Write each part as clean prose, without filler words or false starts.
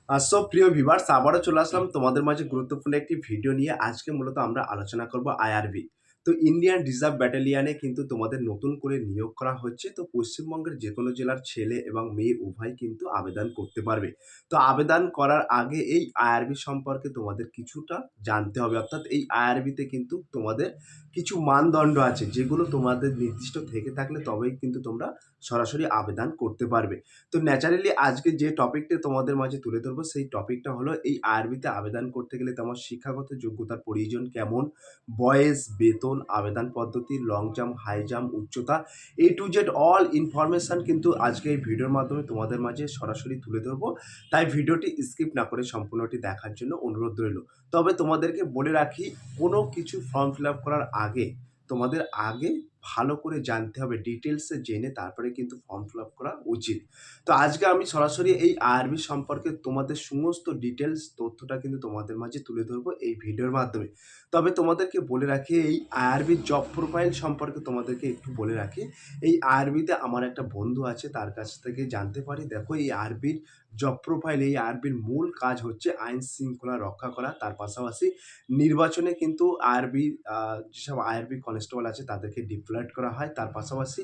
প্রিয় ভিউয়ার্স, আবারও চলে আসলাম তোমাদের মাঝে গুরুত্বপূর্ণ একটি ভিডিও নিয়ে। আজকে মূলত আমরা আলোচনা করব আইআরবি। তো ইন্ডিয়ান রিজার্ভ ব্যাটালিয়নে কিন্তু তোমাদের নতুন করে নিয়োগ করা হচ্ছে। তো পশ্চিমবঙ্গের যেকোনো জেলার ছেলে এবং মেয়ে উভয় কিন্তু আবেদন করতে পারবে। তো আবেদন করার আগে এই আইআরবি সম্পর্কে তোমাদের কিছুটা জানতে হবে। অর্থাৎ এই আইআরবিতে কিন্তু তোমাদের কিছু মানদণ্ড আছে, যেগুলো তোমাদের নির্দিষ্ট থেকে থাকলে তবেই কিন্তু তোমরা সরাসরি আবেদন করতে পারবে। তো ন্যাচারালি আজকে যে টপিকটা তোমাদের মাঝে তুলে ধরবো সেই টপিকটা হলো এই আরবিতে আবেদন করতে গেলে তোমার শিক্ষাগত যোগ্যতার প্রয়োজন কেমন, বয়স, বেতন, আবেদন পদ্ধতি, লং জাম্প, হাই জাম্প, উচ্চতা, এ টু জেড অল ইনফরমেশন কিন্তু আজকে এই ভিডিওর মাধ্যমে তোমাদের মাঝে সরাসরি তুলে ধরবো। তাই ভিডিওটি স্কিপ না করে সম্পূর্ণটি দেখার জন্য অনুরোধ রইল। তবে তোমাদেরকে বলে রাখি, কোনো কিছু ফর্ম ফিল আপ করার আগে তোমাদের আগে ভালো করে জানতে হবে, ডিটেলসে জেনে তারপরে কিন্তু ফর্ম ফিল আপ করা উচিত। তো আজকে আমি সরাসরি এই আইআরবি সম্পর্কে তোমাদের সমস্ত ডিটেলস তথ্যটা কিন্তু তোমাদের মাঝে তুলে ধরবো এই ভিডিওর মাধ্যমে। তবে তোমাদেরকে বলে রাখি, এই আইআরবির জব প্রোফাইল সম্পর্কে তোমাদেরকে একটু বলে রাখি। এই আইআরবিতে আমার একটা বন্ধু আছে, তার কাছ থেকে জানতে পারি। দেখো, এই আইআরবির জব প্রোফাইল, এই আইআরবির মূল কাজ হচ্ছে আইন শৃঙ্খলা রক্ষা করা। তার পাশাপাশি নির্বাচনে কিন্তু আইআরবি যেসব আইআরবি কনস্টেবল আছে তাদেরকে ডিপ্লয়েড করা হয়। তার পাশাপাশি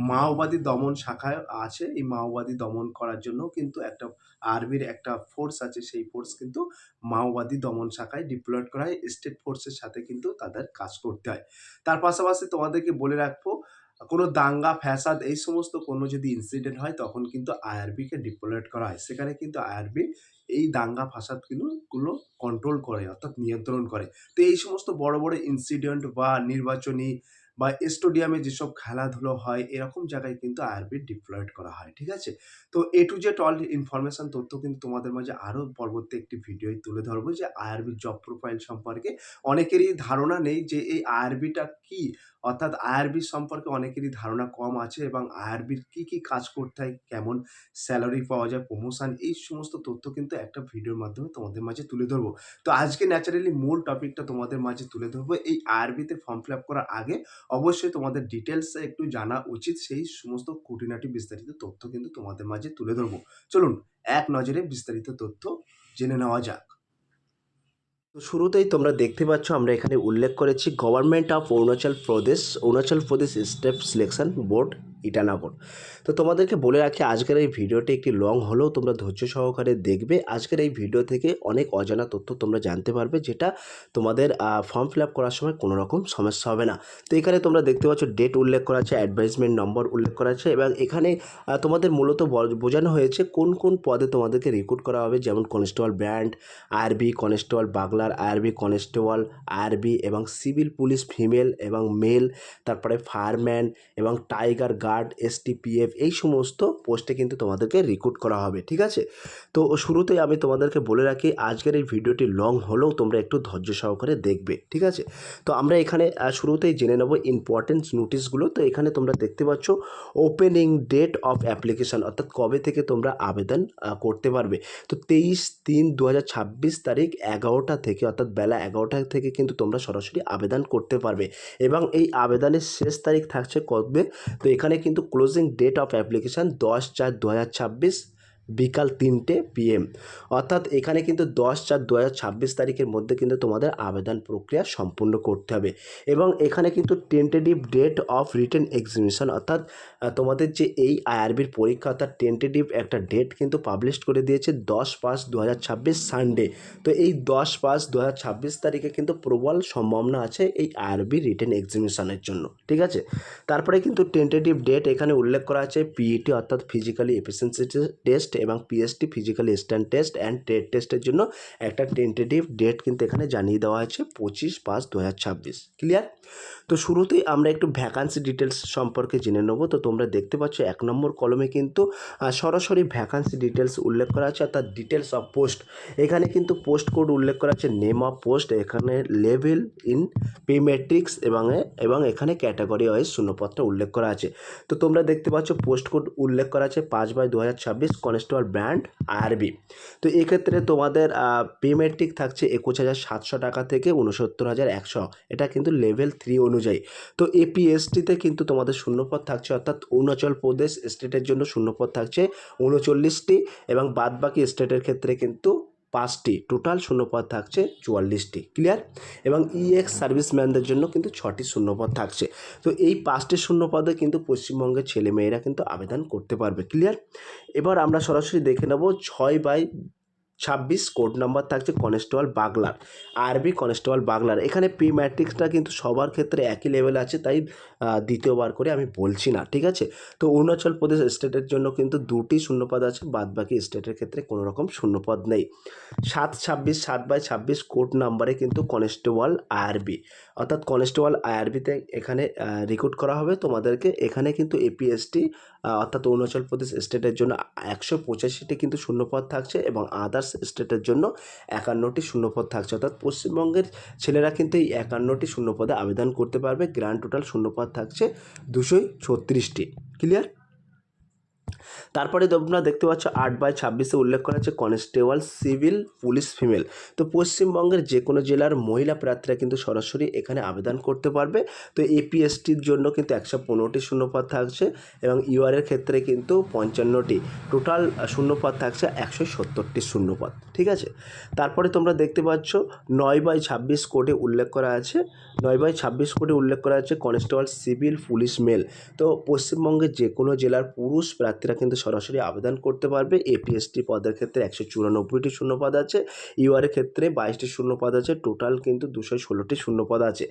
মাওবাদী দমন শাখায় আছে। এই মাওবাদী দমন করার জন্য কিন্তু একটা আর্মির একটা ফোর্স আছে, সেই ফোর্স কিন্তু মাওবাদী দমন শাখায় ডিপ্লয়েড করা হয়। স্টেট ফোর্সের সাথে কিন্তু তাদের কাজ করতে হয়। তার পাশাপাশি তোমাদেরকে বলে রাখবো, কোনো দাঙ্গা ফ্যাসাদ এই সমস্ত কোনো যদি ইনসিডেন্ট হয় তখন কিন্তু আইআরবিকে ডিপ্লয়েড করা হয়। সেখানে কিন্তু আইআরবি এই দাঙ্গা ফাসাদ গুলো কন্ট্রোল করে, অর্থাৎ নিয়ন্ত্রণ করে। তো এই সমস্ত বড় বড় ইনসিডেন্ট বা নির্বাচনী বা স্টেডিয়ামে যেসব খেলাধুলো হয়, এরকম জায়গায় কিন্তু আইআরবি ডিপ্লয়েড করা হয়। ঠিক আছে? তো এ টু জেড অল ইনফরমেশন তথ্য কিন্তু তোমাদের মাঝে আরও পরবর্তী একটি ভিডিওয় তুলে ধরবো, যে আইআরবির জব প্রোফাইল সম্পর্কে অনেকেরই ধারণা নেই যে এই আইআরবিটা কি। অর্থাৎ আইআরবি সম্পর্কে অনেকেরই ধারণা কম আছে, এবং আইআরবির কি কি কাজ করতে হয়, কেমন স্যালারি পাওয়া যায়, প্রমোশন, এই সমস্ত তথ্য কিন্তু একটা ভিডিওর মাধ্যমে তোমাদের মাঝে তুলে ধরবো। তো আজকে ন্যাচারালি মূল টপিকটা তোমাদের মাঝে তুলে ধরবো। এই আইআরবিতে ফর্ম ফিল আপ করার আগে অবশ্যই তোমাদের ডিটেলসে একটু জানা উচিত। সেই সমস্ত খুঁটিনাটি বিস্তারিত তথ্য কিন্তু তোমাদের মাঝে তুলে ধরবো। চলুন এক নজরে বিস্তারিত তথ্য জেনে নেওয়া যাক। তো শুরুতেই তোমরা দেখতে পাচ্ছ, আমরা এখানে উল্লেখ করেছি government of Arunachal Pradesh staff selection board, Itanagar. তো তোমাদেরকে বলে রাখি, আজকের এই ভিডিওটি একটি লং হলেও তোমরা ধৈর্য সহকারে দেখবে। আজকের এই ভিডিও থেকে অনেক অজানা তথ্য তোমরা জানতে পারবে, যেটা তোমাদের ফর্ম ফিল আপ করার সময় কোনো রকম সমস্যা হবে না। তো এখানে তোমরা দেখতে পাচ্ছ ডেট উল্লেখ করা আছে, অ্যাডভাইসমেন্ট নম্বর উল্লেখ করা আছে, এবং এখানে তোমাদের মূলত বোঝানো হয়েছে কোন কোন পদে তোমাদেরকে রিক্রুট করা হবে, যেমন constable band, IRB constable bugler, IRB constable, IRB এবং সিভিল পুলিশ ফিমেল এবং মেল, তারপরে ফায়ারম্যান এবং টাইগার গার্ড, এসটিপিএফ, এই সমস্ত পোস্টে কিন্তু তোমাদেরকে রিক্রুট করা হবে। ঠিক আছে? তো শুরুতেই আমি তোমাদেরকে বলে রাখি, আজকের এই ভিডিওটি লং হলেও তোমরা একটু ধৈর্য সহকারে দেখবে। ঠিক আছে? তো আমরা এখানে শুরুতেই জেনে নেব ইম্পর্টেন্ট নোটিশগুলো। তো এখানে তোমরা দেখতে পাচ্ছ ওপেনিং ডেট অফ অ্যাপ্লিকেশান, অর্থাৎ কবে থেকে তোমরা আবেদন করতে পারবে। তো 23/3/2026 তারিখ 11টা থেকে, অর্থাৎ বেলা 11টা থেকে কিন্তু তোমরা সরাসরি আবেদন করতে পারবে, এবং এই আবেদনের শেষ তারিখ থাকছে কবে। তো এখানে কিন্তু ক্লোজিং ডেট অফ অ্যাপ্লিকেশান 10/4/2026 বিকাল 3টে PM, অর্থাৎ এখানে কিন্তু 10/4/2026 তারিখের মধ্যে কিন্তু তোমাদের আবেদন প্রক্রিয়া সম্পূর্ণ করতে হবে। এবং এখানে কিন্তু tentative date of written examination, অর্থাৎ তোমাদের যে এই আইআরবির পরীক্ষা, অর্থাৎ টেন্টেটিভ একটা ডেট কিন্তু পাবলিশ করে দিয়েছে 10/5/2026 সানডে। তো এই 10/5/2026 তারিখে কিন্তু প্রবল সম্ভাবনা আছে এই আইআরবি রিটেন এক্সামিনেশনের জন্য। ঠিক আছে? তারপরে কিন্তু টেন্টেটিভ ডেট এখানে উল্লেখ করা আছে পিইটি, অর্থাৎ ফিজিক্যালি এফিসিয়েন্সি টেস্ট, এবং PST physically stand test and trade টেস্টের জন্য একটা টেন্টেটিভ ডেট কিন্তু এখানে জানিয়ে দেওয়া আছে 25/5/2026। ক্লিয়ার? তো শুরুতেই আমরা একটু ভ্যাকান্সি ডিটেলস সম্পর্কে জেনে নেব। তো তোমরা দেখতে পাচ্ছ 1 নম্বর কলমে কিন্তু সরাসরি ভ্যাকান্সি ডিটেলস উল্লেখ করা আছে, অর্থাৎ ডিটেলস অফ পোস্ট। এখানে কিন্তু পোস্ট কোড উল্লেখ করা আছে, নেম অফ পোস্ট, এখানে লেভেল ইন পে ম্যাট্রিক্স, এবং এখানে ক্যাটাগরি ওয়াইজ শূন্যপত্র উল্লেখ করা আছে। তো তোমরা দেখতে পাচ্ছ পোস্ট কোড উল্লেখ করা আছে 5/2026, কনস্টেবল ব্র্যান্ড আইআরবি। তো এক্ষেত্রে তোমাদের পেমেট্রিক থাকছে 21,700 টাকা থেকে 69,100, এটা কিন্তু লেভেল 3 অনুযায়ী। তো এপিএসটিতে কিন্তু তোমাদের শূন্যপদ থাকছে, অর্থাৎ অরুণাচল প্রদেশ স্টেটের জন্য শূন্যপদ থাকছে 39টি এবং বাদবাকি স্টেটের ক্ষেত্রে কিন্তু 5টি, টোটাল শূন্যপদ থাকছে 44টি। ক্লিয়ার? এবং ইএক্স সার্ভিসম্যানদের জন্য কিন্তু 6টি শূন্যপদ থাকছে। তো এই 5টি শূন্যপদে কিন্তু পশ্চিমবঙ্গের ছেলেমেয়েরা কিন্তু আবেদন করতে পারবে। ক্লিয়ার? এবার আমরা সরাসরি দেখে নেব 6/26 কোড নাম্বার থাকছে কনস্টেবল বাগলার, আরবি কনস্টেবল বাগলার। এখানে পি ম্যাট্রিক্সটা কিন্তু সবার ক্ষেত্রে একই লেভেল আছে, তাই দ্বিতীয়বার করে আমি বলছি না, ঠিক আছে? তো অরুণাচল প্রদেশ স্টেটের জন্য কিন্তু 2টি শূন্যপদ আছে, বাদবাকি স্টেটের ক্ষেত্রে কোনো রকম শূন্যপদ নেই। 7/26 কোড নাম্বারে কিন্তু কনস্টেবল আইআরবি, অর্থাৎ কনস্টেবল আইআরবিতে এখানে রিক্রুট করা হবে তোমাদেরকে। এখানে কিন্তু এপিএসটি অর্থাৎ অরুণাচল প্রদেশ স্টেটের জন্য 185টি কিন্তু শূন্যপদ থাকছে এবং আদার্স স্টেটের জন্য 51টি শূন্যপদ থাকছে, অর্থাৎ পশ্চিমবঙ্গের ছেলেরা কিন্তু এই 51টি শূন্যপদে আবেদন করতে পারবে। গ্র্যান্ড টোটাল শূন্যপদ থাকছে 236টি। ক্লিয়ার? তারপরে তোমরা দেখতে পাচ্ছ 8/26 উল্লেখ করা আছে কনস্টেবল সিভিল পুলিশ ফিমেল। তো পশ্চিমবঙ্গের যে কোনো জেলার মহিলা প্রার্থীরা কিন্তু সরাসরি এখানে আবেদন করতে পারবে। তো এপিএসটির জন্য কিন্তু 115টি শূন্যপদ থাকছে এবং ইউআরের ক্ষেত্রে কিন্তু 55টি, টোটাল শূন্যপদ থাকছে 170টি শূন্যপদ। ঠিক আছে? তারপরে তোমরা দেখতে পাচ্ছ 9/26 কোডে উল্লেখ করা আছে, 9/26 কোডে উল্লেখ করা আছে কনস্টেবল সিভিল পুলিশ মেল। তো পশ্চিমবঙ্গের যে কোনো জেলার পুরুষ প্রার্থীরা কিন্তু সরাসরি আবেদন করতে পারবে। এপিএসটি পদের ক্ষেত্রে 194টি শূন্যপদ আছে, ইউআরের ক্ষেত্রে 22টি শূন্যপদ আছে, টোটাল কিন্তু 216টি শূন্যপদ আছে।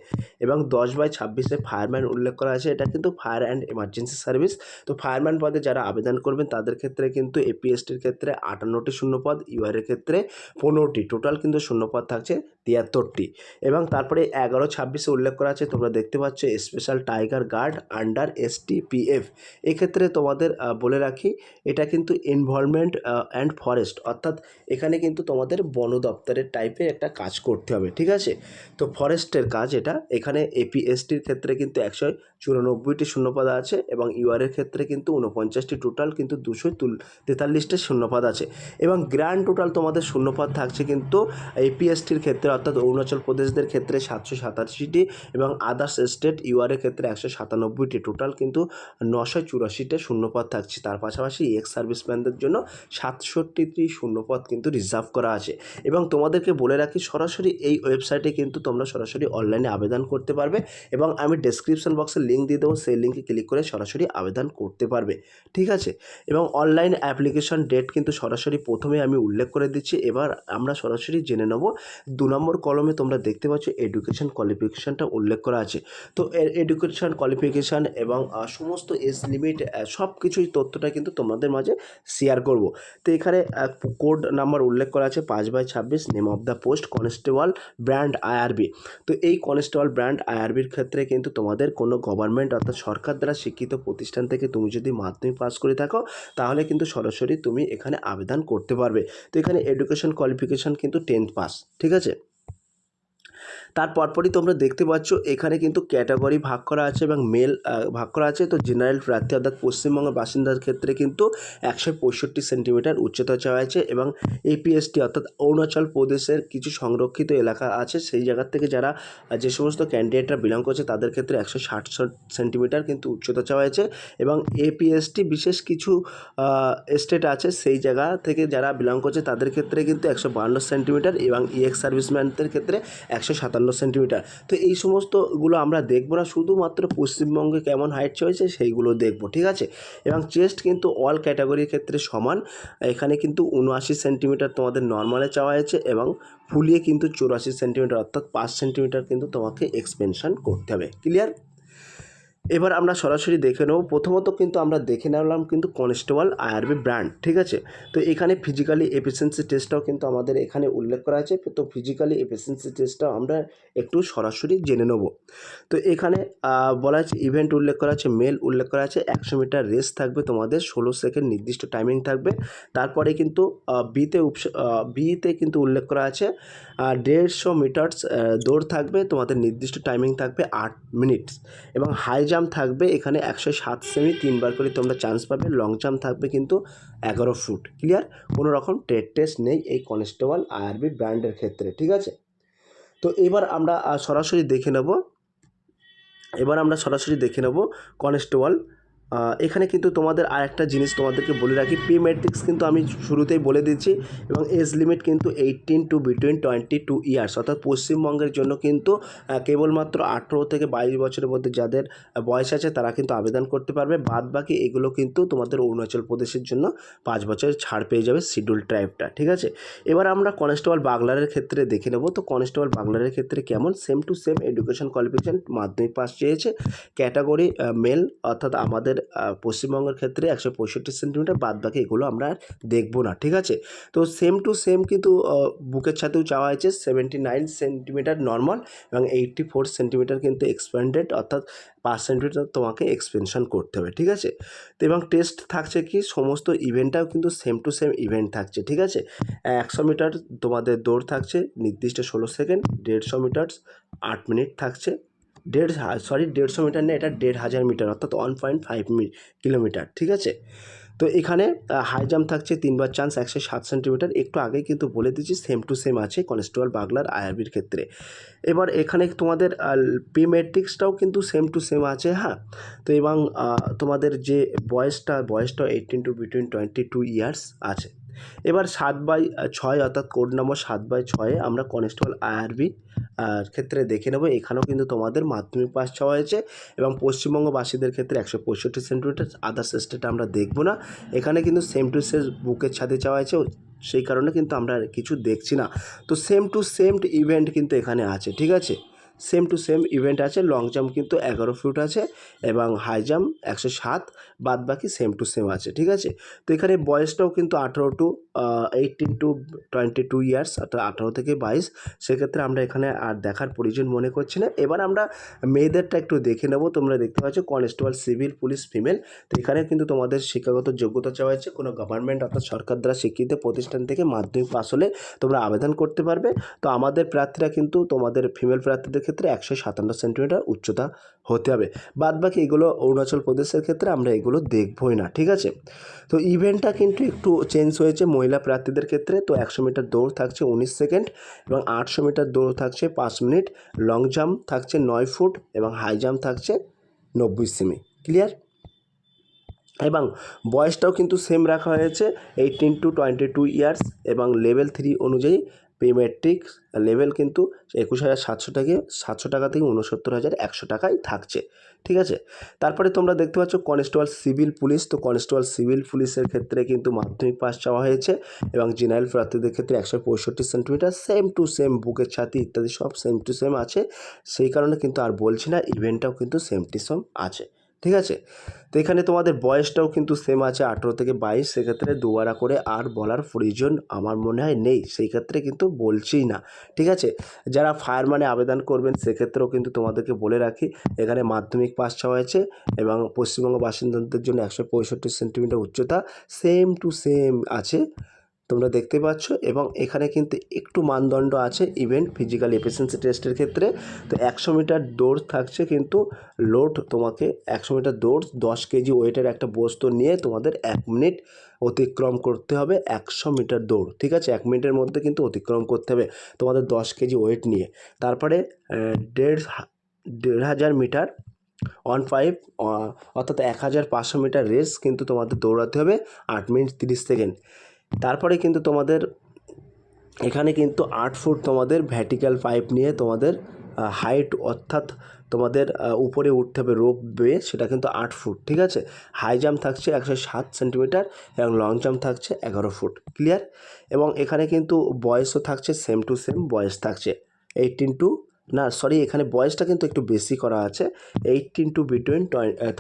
এবং 10/26 ফায়ারম্যান উল্লেখ করা আছে, এটা কিন্তু ফায়ার অ্যান্ড এমার্জেন্সি সার্ভিস। তো ফায়ারম্যান পদে যারা আবেদন করবেন তাদের ক্ষেত্রে কিন্তু এপিএসটির ক্ষেত্রে 58টি শূন্যপদ, ইউআরের ক্ষেত্রে 15টি, টোটাল কিন্তু শূন্যপদ থাকছে 73টি। এবং তারপরে 11/26 উল্লেখ করা আছে, তোমরা দেখতে পাচ্ছ স্পেশাল টাইগার গার্ড আন্ডার এসটিপিএফ। এক্ষেত্রে তোমাদের বলে রাখি, এটা কিন্তু এনভায়রনমেন্ট অ্যান্ড ফরেস্ট, অর্থাৎ এখানে কিন্তু তোমাদের বন দপ্তরের টাইপের একটা কাজ করতে হবে। ঠিক আছে? তো ফরেস্টের কাজ এটা। এখানে এপিএসটির ক্ষেত্রে কিন্তু 194টি শূন্যপদ আছে এবং ইউআরের ক্ষেত্রে কিন্তু 49টি, টোটাল কিন্তু 243টি শূন্যপদ আছে। এবং গ্র্যান্ড টোটাল তোমাদের শূন্যপদ থাকছে কিন্তু এপিএসটির ক্ষেত্রে, অর্থাৎ অরুণাচল প্রদেশদের ক্ষেত্রে 787টি এবং আদার্স স্টেট ইউআরের ক্ষেত্রে 197টি, টোটাল কিন্তু 984টি শূন্যপদ থাকছে। তার পাশাপাশি এক্স সার্ভিসম্যানদের জন্য 67টি শূন্যপদ কিন্তু রিজার্ভ করা আছে। এবং তোমাদেরকে বলে রাখি, সরাসরি এই ওয়েবসাইটে কিন্তু তোমরা সরাসরি অনলাইনে আবেদন করতে পারবে এবং আমি ডেসক্রিপশন বক্সে লিঙ্ক দিয়ে দেবো, সেই লিঙ্কে ক্লিক করে সরাসরি আবেদন করতে পারবে। ঠিক আছে? এবং অনলাইন অ্যাপ্লিকেশন ডেট কিন্তু সরাসরি প্রথমে আমি উল্লেখ করে দিচ্ছি। এবার আমরা সরাসরি জেনে নেব 2 নম্বর কলমে তোমরা দেখতে পাচ্ছ এডুকেশন কোয়ালিফিকেশানটা উল্লেখ করা আছে। তো এডুকেশন কোয়ালিফিকেশান এবং সমস্ত এজ লিমিট সব কিছুই তথ্যটা কিন্তু তোমাদের মাঝে শেয়ার করব। তো এখানে কোড নাম্বার উল্লেখ করা আছে 5/26, name of the post constable brand IRB. তো এই কনস্টেবল ব্র্যান্ড আইআরবির ক্ষেত্রে কিন্তু তোমাদের কোনো গভর্নমেন্ট অর্থাৎ সরকার দ্বারা স্বীকৃত প্রতিষ্ঠান থেকে তুমি যদি মাধ্যমিক পাস করে থাকো তাহলে কিন্তু সরাসরি তুমি এখানে আবেদন করতে পারবে। তো এখানে এডুকেশন কোয়ালিফিকেশান কিন্তু 10th পাস। ঠিক আছে? তার পরপরই তোমরা দেখতে পাচ্ছ এখানে কিন্তু ক্যাটাগরি ভাগ করা আছে এবং মেল ভাগ করা আছে। তো জেনারেল প্রার্থী অর্থাৎ পশ্চিমবঙ্গের বাসিন্দার ক্ষেত্রে কিন্তু 165 সেন্টিমিটার উচ্চতা চাওয়া আছে এবং এপিএসটি অর্থাৎ অরুণাচল প্রদেশের কিছু সংরক্ষিত এলাকা আছে, সেই জায়গার থেকে যারা যে সমস্ত ক্যান্ডিডেটরা বিলং করছে তাদের ক্ষেত্রে 160 সেন্টিমিটার কিন্তু উচ্চতা চাওয়া হয়েছে। এবং এপিএসটি বিশেষ কিছু স্টেট আছে, সেই জায়গা থেকে যারা বিলং করছে তাদের ক্ষেত্রে কিন্তু 152 সেন্টিমিটার এবং ইএক্স সার্ভিসম্যানদের ক্ষেত্রে 157 সেন্টিমিটার। তো এই সমস্তগুলো আমরা দেখব না, শুধুমাত্র পশ্চিমবঙ্গে কেমন হাইট চয়েছে সেইগুলো দেখব। ঠিক আছে? এবং চেস্ট কিন্তু অল ক্যাটাগরির ক্ষেত্রে সমান, এখানে কিন্তু 79 সেন্টিমিটার তোমাদের নর্মালে চাওয়া হয়েছে এবং ফুলিয়ে কিন্তু 84 সেন্টিমিটার, অর্থাৎ 5 সেন্টিমিটার কিন্তু তোমাকে এক্সপেনশন করতে হবে। ক্লিয়ার? এবার আমরা সরাসরি দেখে নেব। প্রথমত কিন্তু আমরা দেখে নিলাম কিন্তু কনস্টেবল আইআরবি ব্র্যান্ড। ঠিক আছে? তো এখানে ফিজিক্যালি এফিসিয়েন্সি টেস্টটাও কিন্তু আমাদের এখানে উল্লেখ করা আছে। তো ফিজিক্যালি এফিসিয়েন্সি টেস্টটাও আমরা একটু সরাসরি জেনে নেব। তো এখানে বলা আছে ইভেন্ট উল্লেখ করা আছে, মেল উল্লেখ করা আছে, 100 মিটার রেস থাকবে তোমাদের, 16 সেকেন্ড নির্দিষ্ট টাইমিং থাকবে। তারপরে কিন্তু বিতে কিন্তু উল্লেখ করা আছে 150 মিটার্স দৌড় থাকবে, তোমাদের নির্দিষ্ট টাইমিং থাকবে 8 মিনিটস। এবং হাই জাম্প জাম্প থাকবে এখানে 107 সেমি, 3বার করে তোমরা চান্স পাবে। লং জাম্প থাকবে কিন্তু 11 ফুট। ক্লিয়ার? কোনো রকম ট্রেড টেস্ট নেই এই কনস্টেবল আইআরবি ব্র্যান্ডের ক্ষেত্রে, ঠিক আছে? তো এবার আমরা সরাসরি দেখে নেব কনস্টেবল। এখানে কিন্তু তোমাদের আর একটা জিনিস তোমাদেরকে বলে রাখি, পে ম্যাট্রিক্স কিন্তু আমি শুরুতেই বলে দিচ্ছি, এবং এজ লিমিট কিন্তু 18 টু বিটুইন 22 ইয়ার্স, অর্থাৎ পশ্চিমবঙ্গের জন্য কিন্তু কেবলমাত্র 18 থেকে 22 বছরের মধ্যে যাদের বয়স আছে তারা কিন্তু আবেদন করতে পারবে। বাদ বাকি এগুলো কিন্তু তোমাদের অরুণাচল প্রদেশের জন্য 5 বছরের ছাড় পেয়ে যাবে শিডিউল ট্রাইবটা, ঠিক আছে? এবার আমরা কনস্টেবল বাগলারের ক্ষেত্রে দেখে নেব। তো কনস্টেবল বাগলারের ক্ষেত্রে কেমন, same to same education qualification, মাধ্যমিক পাস চেয়েছে, ক্যাটাগরি মেল, অর্থাৎ আমাদের পশ্চিমবঙ্গের ক্ষেত্রে 165 সেন্টিমিটার, বাদ বাকি এগুলো আমরা আর দেখবো না, ঠিক আছে? তো সেম টু সেম কিন্তু বুকের সাথেও চাওয়া হয়েছে 79 সেন্টিমিটার নর্মাল এবং 84 সেন্টিমিটার কিন্তু এক্সপ্যান্ডেড, অর্থাৎ 5 সেন্টিমিটার তোমাকে এক্সপেনশন করতে হবে, ঠিক আছে? তো এবং টেস্ট থাকছে কি, সমস্ত ইভেন্টটাও কিন্তু সেম টু সেম ইভেন্ট থাকছে, ঠিক আছে? 100 মিটার তোমাদের দৌড় থাকছে নির্দিষ্ট 16 সেকেন্ড, 150 মিটার 8 মিনিট থাকছে, 150 মিটার নেই, এটা 1500 মিটার, অর্থাৎ 1.5 কিলোমিটার, ঠিক আছে? তো এখানে হাই জাম্প থাকছে 3বার চান্স 107 সেন্টিমিটার, একটু আগেই কিন্তু বলে দিচ্ছি সেম টু সেম আছে কনস্টেবল বাগলার আইআরবির ক্ষেত্রে। এবার এখানে তোমাদের পে ম্যাট্রিক্সটাও কিন্তু সেম টু সেম আছে, হ্যাঁ। তো এবং তোমাদের যে বয়সটা 18 টু বিটুইন 22 ইয়ার্স আছে। এবার 7/6 অর্থাৎ কোড নম্বর 7/6 আমরা কনস্টেবল আইআরবি ক্ষেত্রে দেখে নেব। এখানেও কিন্তু তোমাদের মাধ্যমিক পাস চাওয়া হয়েছে এবং পশ্চিমবঙ্গবাসীদের ক্ষেত্রে 165 সেন্টিমিটার, আদার্স স্টেট আমরা দেখব না। এখানে কিন্তু সেম টু সেম বুকের ছাদে চাওয়া হয়েছে, সেই কারণে কিন্তু আমরা কিছু দেখছি না। তো সেম টু সেম ইভেন্ট কিন্তু এখানে আছে, ঠিক আছে? সেম টু সেম ইভেন্ট আছে। লং জাম্প কিন্তু 11 ফুট আছে এবং হাই জাম্প 107, বাদ বাকি সেম টু সেম আছে, ঠিক আছে? তো এখানে বয়সটাও কিন্তু 18 টু 22 ইয়ার্স, অর্থাৎ 18 থেকে 22। সেক্ষেত্রে আমরা এখানে আর দেখার প্রয়োজন মনে করছি না। এবার আমরা মেয়েদেরটা একটু দেখে নেব। তোমরা দেখতে পাচ্ছ কনস্টেবল সিভিল পুলিশ ফিমেল। তো এখানে কিন্তু তোমাদের শিক্ষাগত যোগ্যতা চাওয়া হয়েছে, কোনো গভর্নমেন্ট অর্থাৎ সরকার দ্বারা স্বীকৃত প্রতিষ্ঠান থেকে মাধ্যমিক পাস হলে তোমরা আবেদন করতে পারবে। তো আমাদের প্রার্থীরা কিন্তু তোমাদের ফিমেল প্রার্থীদের ক্ষেত্রে 157 সেন্টিমিটার উচ্চতা হতে হবে। বাদ বাকি এগুলো অরুণাচল প্রদেশের ক্ষেত্রে আমরা এগুলো দেখবই না, ঠিক আছে? তো ইভেন্টটা কিন্তু একটু চেঞ্জ হয়েছে মহিলা প্রার্থীদের ক্ষেত্রে। তো 100 মিটার দৌড় থাকছে 19 সেকেন্ড এবং 800 মিটার দৌড় থাকছে 5 মিনিট, লং জাম্প থাকছে 9 ফুট এবং হাই জাম্প থাকছে 90 সেমি। ক্লিয়ার? এবং বয়সটাও কিন্তু সেম রাখা হয়েছে 18 টু 22 ইয়ার্স এবং লেভেল 3 অনুযায়ী পে ম্যাট্রিক্স লেভেল কিন্তু 21,700 থেকে 69,100 টাকায় থাকছে, ঠিক আছে? তারপরে তোমরা দেখতে পাচ্ছ কনস্টেবল সিভিল পুলিশ। তো কনস্টেবল সিভিল পুলিশের ক্ষেত্রে কিন্তু মাধ্যমিক পাস চাওয়া হয়েছে এবং জেনারেল প্রার্থীদের ক্ষেত্রে 165 সেন্টিমিটার, সেম টু সেম বুকের ছাতি ইত্যাদি সব সেম টু সেম আছে। সেই কারণে কিন্তু আর বলছি না, ইভেন্টটাও কিন্তু সেম টু সেম আছে, ঠিক আছে? তো এখানে তোমাদের বয়সটাও কিন্তু সেম আছে 18 থেকে 22। সেক্ষেত্রে দুবারা করে আর বলার প্রয়োজন আমার মনে হয় নেই, সেই ক্ষেত্রে কিন্তু বলছিই না, ঠিক আছে? যারা ফায়ারম্যানে আবেদন করবেন সেক্ষেত্রেও কিন্তু তোমাদেরকে বলে রাখি, এখানে মাধ্যমিক পাস চাওয়া হয়েছে এবং পশ্চিমবঙ্গ বাসিন্দাদের জন্য 165 সেন্টিমিটার উচ্চতা সেম টু সেম আছে, তোমরা দেখতে পাচ্ছ। এবং এখানে কিন্তু একটু মানদণ্ড আছে ইভেন্ট ফিজিক্যাল এফিসিয়েন্সি টেস্টের ক্ষেত্রে। তো 100 মিটার দৌড় থাকছে কিন্তু লোড তোমাকে 100 মিটার দৌড় 10 কেজি ওয়েটের একটা বস্তু নিয়ে তোমাদের 1 মিনিট অতিক্রম করতে হবে। 100 মিটার দৌড়, ঠিক আছে? 1 মিনিটের মধ্যে কিন্তু অতিক্রম করতে হবে তোমাদের 10 কেজি ওয়েট নিয়ে। তারপরে 1,500 মিটার 15 অর্থাৎ 1,500 মিটার রেস কিন্তু তোমাদের দৌড়াতে হবে 8 মিনিট 30 সেকেন্ড। তারপরে কিন্তু তোমাদের এখানে কিন্তু 8 ফুট তোমাদের ভ্যার্টিক্যাল পাইপ নিয়ে তোমাদের হাইট, অর্থাৎ তোমাদের উপরে উঠতে হবে রোপ বেয়ে, সেটা কিন্তু 8 ফুট, ঠিক আছে? হাই জাম্প থাকছে 107 সেন্টিমিটার এবং লং জাম্প থাকছে 11 ফুট। ক্লিয়ার? এবং এখানে কিন্তু বয়সও থাকছে সেম টু সেম, বয়স থাকছে 18 টু এখানে বয়সটা কিন্তু একটু বেশি করা আছে 18 টু বিটুইন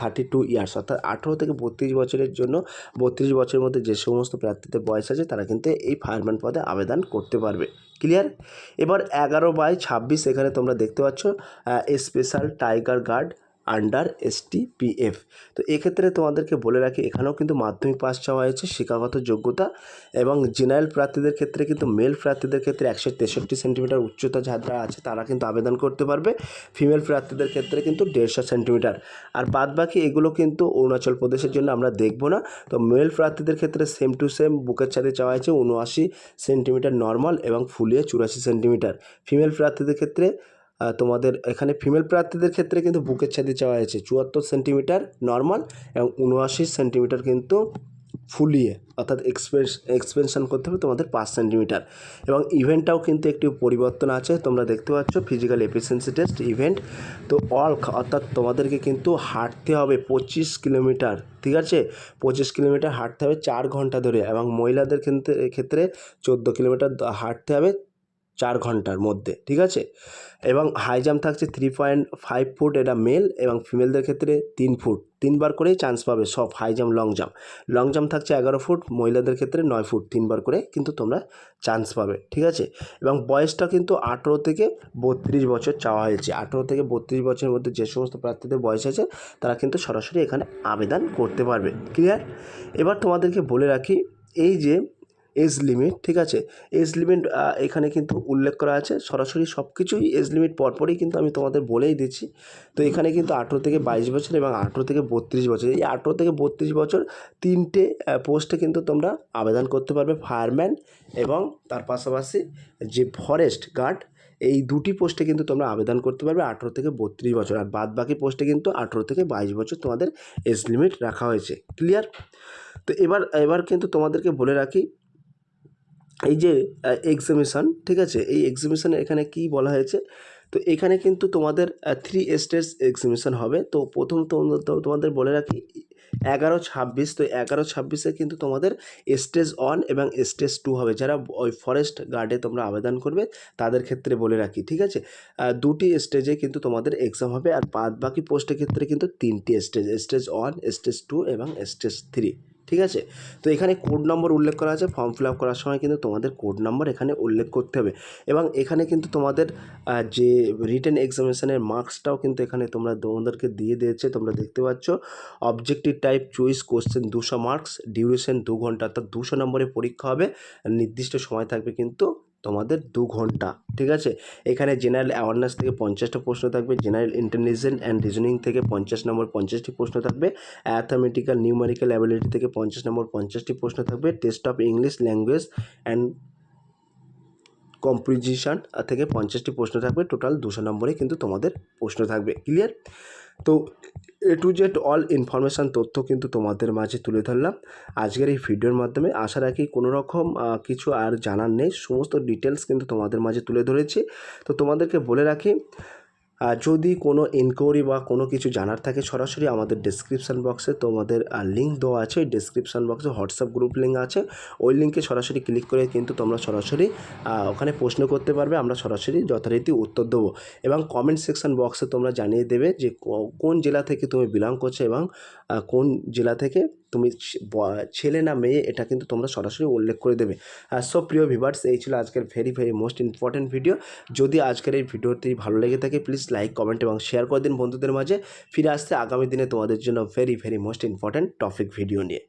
32 ইয়ার্স, অর্থাৎ 18 থেকে 32 বছরের জন্য 32 বছরের মধ্যে যে সমস্ত প্রার্থীদের বয়স আছে তারা কিন্তু এই ফায়ারম্যান পদে আবেদন করতে পারবে। ক্লিয়ার? এবার 11/26 এখানে তোমরা দেখতে পাচ্ছ special tiger guard under STPF। তো এক্ষেত্রে তোমাদেরকে বলে রাখি এখানেও কিন্তু মাধ্যমিক পাস চাওয়া হয়েছে, শিক্ষাগত যোগ্যতা, এবং জেনারেল প্রার্থীদের ক্ষেত্রে কিন্তু মেল প্রার্থীদের ক্ষেত্রে 163 সেন্টিমিটার উচ্চতা যারা আছে তারা কিন্তু আবেদন করতে পারবে, ফিমেল প্রার্থীদের ক্ষেত্রে কিন্তু 150 সেন্টিমিটার। আর বাদ বাকি এগুলো কিন্তু অরুণাচল প্রদেশের জন্য আমরা দেখব না। তো মেল প্রার্থীদের ক্ষেত্রে সেম টু সেম বুকের ছাদে চাওয়া হয়েছে 79 সেন্টিমিটার নর্মাল এবং ফুলিয়ে 84 সেন্টিমিটার। ফিমেল প্রার্থীদের ক্ষেত্রে তোমাদের এখানে ফিমেল প্রার্থীদের ক্ষেত্রে কিন্তু বুকের ছাদে চাওয়া হয়েছে 74 সেন্টিমিটার নর্মাল এবং 79 সেন্টিমিটার কিন্তু ফুলিয়ে, অর্থাৎ এক্সপেনশন করতে হবে তোমাদের 5 সেন্টিমিটার। এবং ইভেন্টটাও কিন্তু একটি পরিবর্তন আছে, তোমরা দেখতে পাচ্ছ ফিজিক্যাল এফিসিয়েন্সি টেস্ট ইভেন্ট। তো অর্থাৎ তোমাদেরকে কিন্তু হাঁটতে হবে 25 কিলোমিটার, ঠিক আছে, 25 কিলোমিটার হাঁটতে হবে 4 ঘন্টা ধরে, এবং মহিলাদের ক্ষেত্রে 14 কিলোমিটার হাঁটতে হবে 4 ঘন্টার মধ্যে, ঠিক আছে। এবং হাই জাম্প থাকছে 3.5 ফুট, এটা মেল, এবং ফিমেলদের ক্ষেত্রে 3 ফুট, 3বার করেই চান্স পাবে সব হাই জাম্প লং জাম্প থাকছে 11 ফুট, মহিলাদের ক্ষেত্রে 9 ফুট, 3বার করে কিন্তু তোমরা চান্স পাবে, ঠিক আছে। এবং বয়সটা কিন্তু 18 থেকে 32 বছর চাওয়া হয়েছে। 18 থেকে 32 বছরের মধ্যে যে সমস্ত প্রার্থীদের বয়স আছে তারা কিন্তু সরাসরি এখানে আবেদন করতে পারবে, ক্লিয়ার। এবার তোমাদেরকে বলে রাখি এই যে এজ লিমিট, ঠিক আছে, এজ লিমিট এখানে কিন্তু উল্লেখ করা আছে, সরাসরি সব কিছুই এজ লিমিট পরপরই কিন্তু আমি তোমাদের বলেই দিচ্ছি। তো এখানে কিন্তু 18 থেকে 22 বছর এবং 18 থেকে 32 বছর, এই 18 থেকে 32 বছর 3টে পোস্টে কিন্তু তোমরা আবেদন করতে পারবে, ফায়ারম্যান এবং তার পাশাপাশি যে ফরেস্ট গার্ড, এই 2টি পোস্টে কিন্তু তোমরা আবেদন করতে পারবে 18 থেকে 32 বছর। আর বাদ বাকি পোস্টে কিন্তু 18 থেকে 22 বছর তোমাদের এজ লিমিট রাখা হয়েছে, ক্লিয়ার। তো এবার কিন্তু তোমাদেরকে বলে রাখি এই যে এক্সামিশন, ঠিক আছে, এই এক্সামিশনে এখানে কি বলা হয়েছে, তো এখানে কিন্তু তোমাদের 3 স্টেজ এক্সামিশন হবে। তো প্রথম তোমাদের বলে রাখি 11-26, তো 11-26-এ কিন্তু তোমাদের স্টেজ 1 এবং স্টেজ 2 হবে, যারা ওই ফরেস্ট গার্ডে তোমরা আবেদন করবে তাদের ক্ষেত্রে বলে রাখি, ঠিক আছে। 2টি স্টেজে কিন্তু তোমাদের এক্সাম হবে, আর বাদ বাকি পোস্টের ক্ষেত্রে কিন্তু 3টি স্টেজ, স্টেজ 1, স্টেজ 2 এবং স্টেজ 3, ঠিক আছে। তো এখানে কোড নম্বর উল্লেখ করা আছে, ফর্ম ফিল আপ করার সময় কিন্তু তোমাদের কোড নম্বর এখানে উল্লেখ করতে হবে। এবং এখানে কিন্তু তোমাদের যে রিটেন এক্সামিনেশনের মার্কসটাও কিন্তু এখানে তোমাদেরকে দিয়ে দিয়েছে, তোমরা দেখতে পাচ্ছ। Objective type choice question 200 marks, duration 2 ঘন্টা, অর্থাৎ 200 নম্বরের পরীক্ষা হবে, নির্দিষ্ট সময় থাকবে কিন্তু তোমাদের 2 ঘন্টা, ঠিক আছে। এখানে জেনারেল অ্যাওয়ারনেস থেকে 50টা প্রশ্ন থাকবে, জেনারেল ইন্টেলিজেন্স অ্যান্ড রিজনিং থেকে 50 নম্বর 50টি প্রশ্ন থাকবে, অ্যাথমেটিক্যাল নিউমেরিক্যাল অ্যাবিলিটি থেকে 50 নম্বর 50টি প্রশ্ন থাকবে, test of English language and composition থেকে 50টি প্রশ্ন থাকবে, টোটাল 200 নম্বরে কিন্তু তোমাদের প্রশ্ন থাকবে, ক্লিয়ার। তো A to Z all information তথ্য কিন্তু তোমাদের মাঝে তুলে ধরলাম আজকের এই ভিডিওর মাধ্যমে। আশা রাখি কোনো রকম কিছু আর জানার নেই, সমস্ত ডিটেলস কিন্তু তোমাদের মাঝে তুলে ধরেছি। তো তোমাদেরকে বলে রাখি যদি কোনো এনকোয়ারি বা কোনো কিছু জানার থাকে সরাসরি আমাদের ডেসক্রিপশান বক্সে তোমাদের লিঙ্ক দেওয়া আছে, ওই ডেসক্রিপশান বক্সে হোয়াটসঅ্যাপ গ্রুপ লিঙ্ক আছে, ওই লিঙ্কে সরাসরি ক্লিক করে কিন্তু তোমরা সরাসরি ওখানে প্রশ্ন করতে পারবে, আমরা সরাসরি যথারীতি উত্তর দেবো। এবং কমেন্ট সেকশন বক্সে তোমরা জানিয়ে দেবে যে কোন জেলা থেকে তুমি বিলং করছো এবং কোন জেলা থেকে তুমি ছেলে না মেয়ে, এটা কিন্তু তোমরা সরাসরি উল্লেখ করে দেবে। সব প্রিয় ভিউয়ার্স, এই ছিল আজকের ভেরি মোস্ট ইম্পর্ট্যান্ট ভিডিও। যদি আজকের এই ভিডিওটি ভালো লেগে থাকে প্লিজ লাইক কমেন্ট এবং শেয়ার করে দিন বন্ধুদের মাঝে। ফিরে আসতে আগামী দিনে তোমাদের জন্য very most important topic video নিয়ে।